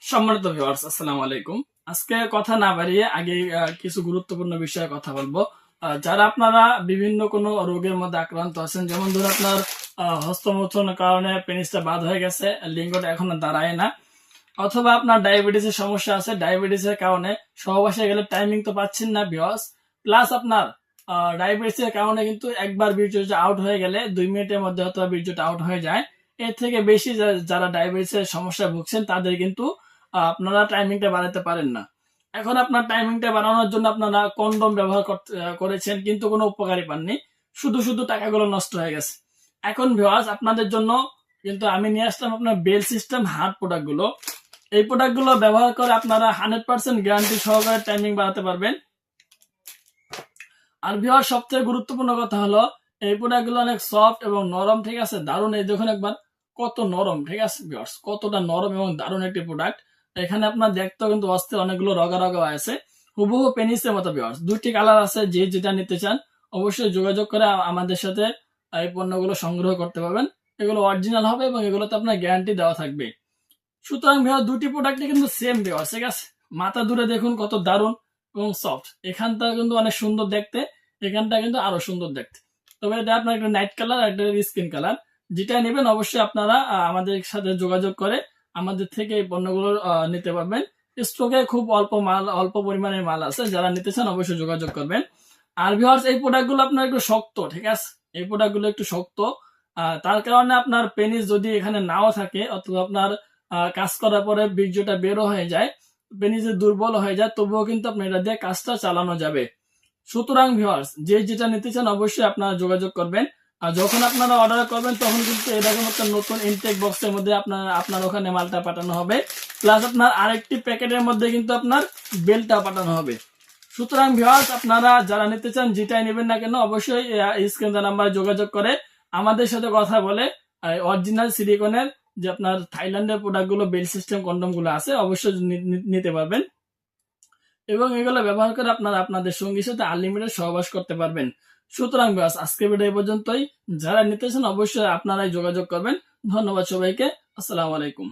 সম্মানিত ভিউয়ার্স, আসসালামু আলাইকুম। আজকে কথা না বাড়িয়ে আগে কিছু গুরুত্বপূর্ণ বিষয়ে কথা বলবো। যারা আপনারা বিভিন্ন কোনো রোগের মধ্যে আক্রান্ত আছেন, যেমন ধরুন আপনার হস্তমৈথুনের কারণে পেনিসটা বাদ হয়ে গেছে, লিঙ্গটা এখনো দাঁড়ায় না, অথবা আপনার ডায়াবেটিসের সমস্যা আছে, ডায়াবেটিসের কারণে সহবাসে গেলে টাইমিং তো পাচ্ছেন না ভিউয়ার্স, প্লাস আপনার ডায়াবেটিসের কারণে কিন্তু একবার বীর্যটা আউট হয়ে গেলে 2 মিনিটের মধ্যে হয়তো বীর্যটা আউট হয়ে যায়। এর থেকে বেশি যারা ডায়াবেটিসের সমস্যা ভুগছেন তাদের কিন্তু আপনারা টাইমিংটা বাড়াতে পারেন না। এখন আপনার টাইমিংটা বাড়ানোর জন্য আপনারা কন্ডম ব্যবহার করেছেন, কিন্তু কোনো উপকারী পাননি, শুধু শুধু টাকাগুলো নষ্ট হয়ে গেছে। এখন ভিউয়ার্স, আপনাদের জন্য কিন্তু আমি নিয়ে আসলাম আপনার বেল সিস্টেম হার্ট প্রোডাক্ট গুলো। এই প্রোডাক্ট গুলো ব্যবহার করে আপনারা 100% গ্যারান্টি সহকারে টাইমিং বাড়াতে পারবেন। আর ভিউয়ার্স, সবচেয়ে গুরুত্বপূর্ণ কথা হলো এই প্রোডাক্ট গুলো অনেক সফট এবং নরম, ঠিক আছে, দারুণ। এই দেখুন একবার কত নরম, ঠিক আছে ভিউয়ার্স, কতটা নরম এবং দারুণ একটি প্রোডাক্ট। এখানে আপনার দেখতেও কিন্তু অস্থির অনেকগুলো রগা রগা আছে, হুবহু পেনিসের মতো ভিউয়ার্স। 2টি কালার আছে, যে যেটা নিতে চান অবশ্যই যোগাযোগ করে আমাদের সাথে এই পণ্যগুলো সংগ্রহ করতে পারবেন। এগুলো অরিজিনাল হবে এবং এগুলোতে আপনার গ্যারান্টি দেওয়া থাকবে। সুতরাং ভিউয়ার্স, 2টি প্রোডাক্টই কিন্তু সেম ভিউয়ার্স, ঠিক আছে। মাথা দূরে দেখুন কত দারুণ এবং সফট। এখানটা কিন্তু অনেক সুন্দর দেখতে, এখানটা কিন্তু আরো সুন্দর দেখতে। তবে এটা আপনার একটা নাইট কালার, একটা স্কিন কালার, যেটা নেবেন অবশ্যই আপনারা আমাদের সাথে যোগাযোগ করে আমাদের থেকে এই পণ্যগুলো নিতে পারবেন। স্টকে খুব অল্প মাল, অল্প পরিমাণের মাল আছে, যারা নিতে চান অবশ্যই যোগাযোগ করবেন। আর ভিউয়ার্স, এই প্রোডাক্টগুলো আপনার একটু শক্ত, ঠিক আছে, এই প্রোডাক্টগুলো একটু শক্ত। তার কারণে আপনার পেনিস যদি এখানে নাও থাকে, অথবা আপনার কাজ করার পরে বীর্যটা বেরো হয়ে যায়, পেনিস দুর্বল হয়ে যায়, তবুও কিন্তু আপনি এটা দিয়ে কাজটা চালানো যাবে। সুতরাং ভিউয়ার্স, যে যেটা নিতে চান অবশ্যই আপনারা যোগাযোগ করবেন। আর যখন আপনারা অর্ডার করবেন তখন কিন্তু এরকম একটা নতুন ইনটেক বক্সের মধ্যে আপনার ওখানে মালটা পাঠানো হবে, প্লাস আপনার আরেকটি প্যাকেটের মধ্যে কিন্তু আপনার বেলটা পাঠানো হবে। সুতরাং ভিউয়ার্স, আপনারা যারা নিতে চান যেটাই নেবেন না কেন অবশ্যই স্ক্রিন নাম্বারে যোগাযোগ করে আমাদের সাথে কথা বলে অরিজিনাল সিলিকনের যে আপনার থাইল্যান্ডের প্রোডাক্ট গুলো, বেল সিস্টেম কন্ডম গুলো আছে, অবশ্যই নিতে পারবেন এবং এগুলো ব্যবহার করে আপনারা আপনাদের সঙ্গীর সাথে আনলিমিটেড সহবাস করতে পারবেন। সুতরাং ব্যাস, আজকে ভিডিও এই পর্যন্তই। যারা নিতে চান অবশ্যই আপনারাই যোগাযোগ করবেন। ধন্যবাদ সবাইকে। আসসালামু আলাইকুম।